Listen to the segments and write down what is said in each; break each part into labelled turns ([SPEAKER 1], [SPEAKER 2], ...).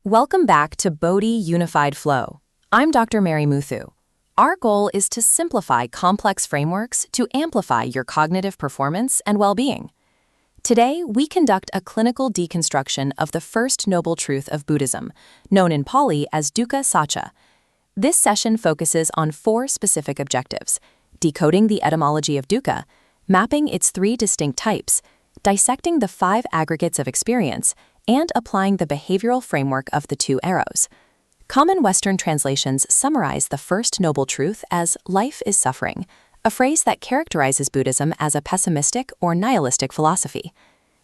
[SPEAKER 1] Welcome back to Bodhi Unified Flow. I'm Dr. Mary Muthu. Our goal is to simplify complex frameworks to amplify your cognitive performance and well-being. Today, we conduct a clinical deconstruction of the first noble truth of Buddhism, known in Pali as Dukkha-Sacca. This session focuses on 4 specific objectives: decoding the etymology of dukkha, mapping its 3 distinct types, dissecting the 5 aggregates of experience, and applying the behavioral framework of the 2 arrows. Common Western translations summarize the first noble truth as life is suffering, a phrase that characterizes Buddhism as a pessimistic or nihilistic philosophy.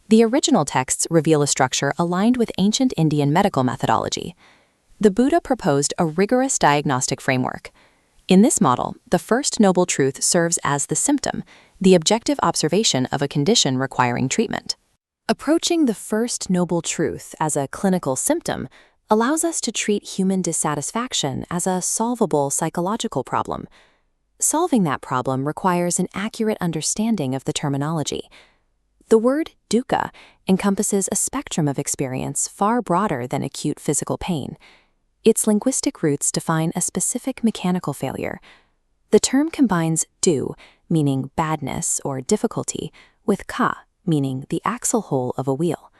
[SPEAKER 1] The original texts reveal a structure aligned with ancient Indian medical methodology. The Buddha proposed a rigorous diagnostic framework. In this model, the first noble truth serves as the symptom, the objective observation of a condition requiring treatment. Approaching the first noble truth as a clinical symptom allows us to treat human dissatisfaction as a solvable psychological problem. Solving that problem requires an accurate understanding of the terminology. The word dukkha encompasses a spectrum of experience far broader than acute physical pain. Its linguistic roots define a specific mechanical failure. The term combines du, meaning badness or difficulty, with ka, meaning the axle hole of a wheel.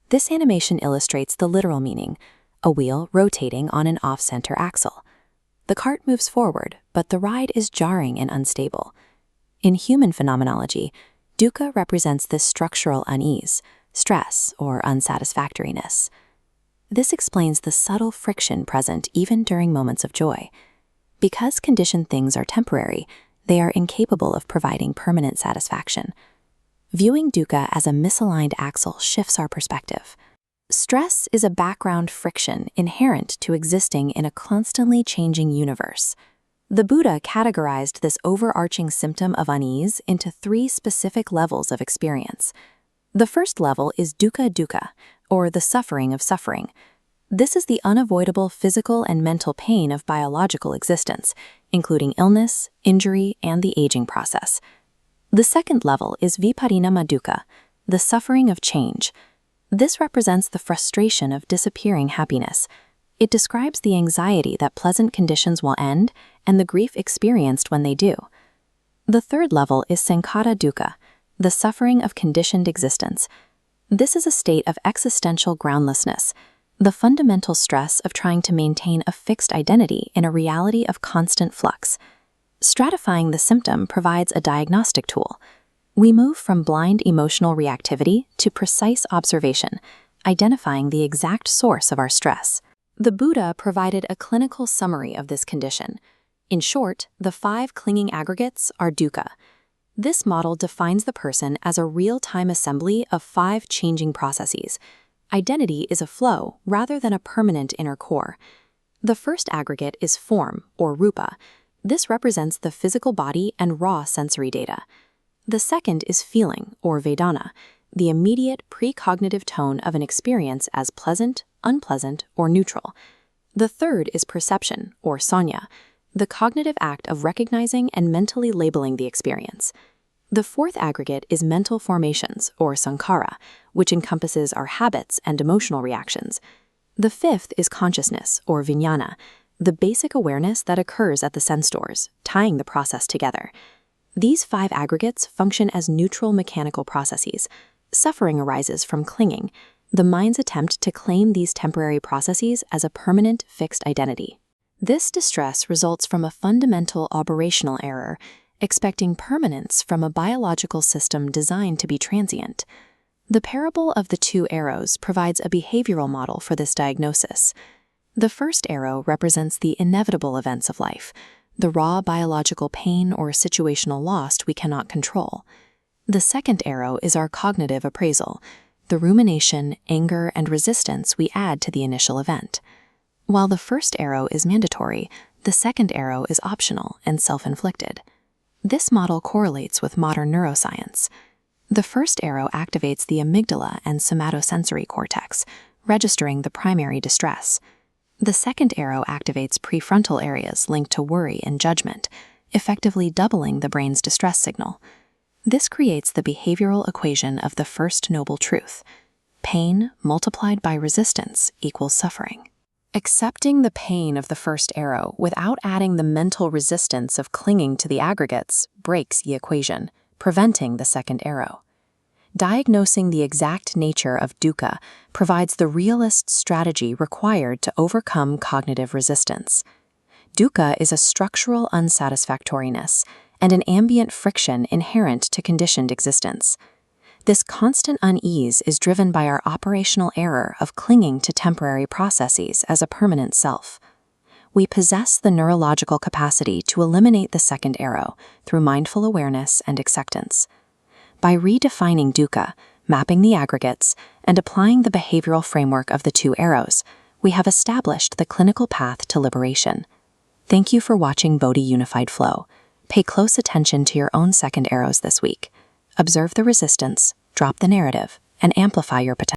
[SPEAKER 1] This animation illustrates the literal meaning, a wheel rotating on an off-center axle. The cart moves forward, but the ride is jarring and unstable. In human phenomenology, dukkha represents this structural unease, stress, or unsatisfactoriness. This explains the subtle friction present even during moments of joy. Because conditioned things are temporary, they are incapable of providing permanent satisfaction. Viewing dukkha as a misaligned axle shifts our perspective. Stress is a background friction inherent to existing in a constantly changing universe. The Buddha categorized this overarching symptom of unease into 3 specific levels of experience. The first level is dukkha-dukkha, or the suffering of suffering. This is the unavoidable physical and mental pain of biological existence, including illness, injury, and the aging process. The second level is viparinama dukkha, the suffering of change. This represents the frustration of disappearing happiness. It describes the anxiety that pleasant conditions will end and the grief experienced when they do. The third level is sankhara dukkha, the suffering of conditioned existence. This is a state of existential groundlessness, the fundamental stress of trying to maintain a fixed identity in a reality of constant flux. Stratifying the symptom provides a diagnostic tool. We move from blind emotional reactivity to precise observation, identifying the exact source of our stress. The Buddha provided a clinical summary of this condition. In short, the 5 clinging aggregates are dukkha. This model defines the person as a real-time assembly of 5 changing processes. Identity is a flow rather than a permanent inner core. The first aggregate is form, or rupa. This represents the physical body and raw sensory data. The second is feeling, or vedana, the immediate precognitive tone of an experience as pleasant, unpleasant, or neutral. The third is perception, or sanya, the cognitive act of recognizing and mentally labeling the experience. The fourth aggregate is mental formations, or sankhara, which encompasses our habits and emotional reactions. The fifth is consciousness, or vijnana, the basic awareness that occurs at the sense doors, tying the process together. These 5 aggregates function as neutral mechanical processes. Suffering arises from clinging, the mind's attempt to claim these temporary processes as a permanent, fixed identity. This distress results from a fundamental operational error, expecting permanence from a biological system designed to be transient. The parable of the 2 arrows provides a behavioral model for this diagnosis. The first arrow represents the inevitable events of life, the raw biological pain or situational loss we cannot control. The second arrow is our cognitive appraisal, the rumination, anger, and resistance we add to the initial event. While the first arrow is mandatory, the second arrow is optional and self-inflicted. This model correlates with modern neuroscience. The first arrow activates the amygdala and somatosensory cortex, registering the primary distress. The second arrow activates prefrontal areas linked to worry and judgment, effectively doubling the brain's distress signal. This creates the behavioral equation of the first noble truth. pain multiplied by resistance equals suffering. Accepting the pain of the first arrow without adding the mental resistance of clinging to the aggregates breaks the equation, preventing the second arrow. Diagnosing the exact nature of dukkha provides the realist strategy required to overcome cognitive resistance. Dukkha is a structural unsatisfactoriness and an ambient friction inherent to conditioned existence. This constant unease is driven by our operational error of clinging to temporary processes as a permanent self. We possess the neurological capacity to eliminate the second arrow through mindful awareness and acceptance. By redefining dukkha, mapping the aggregates, and applying the behavioral framework of the two arrows, we have established the clinical path to liberation. Thank you for watching Bodhi Unified Flow. Pay close attention to your own second arrows this week. Observe the resistance, drop the narrative, and amplify your potential.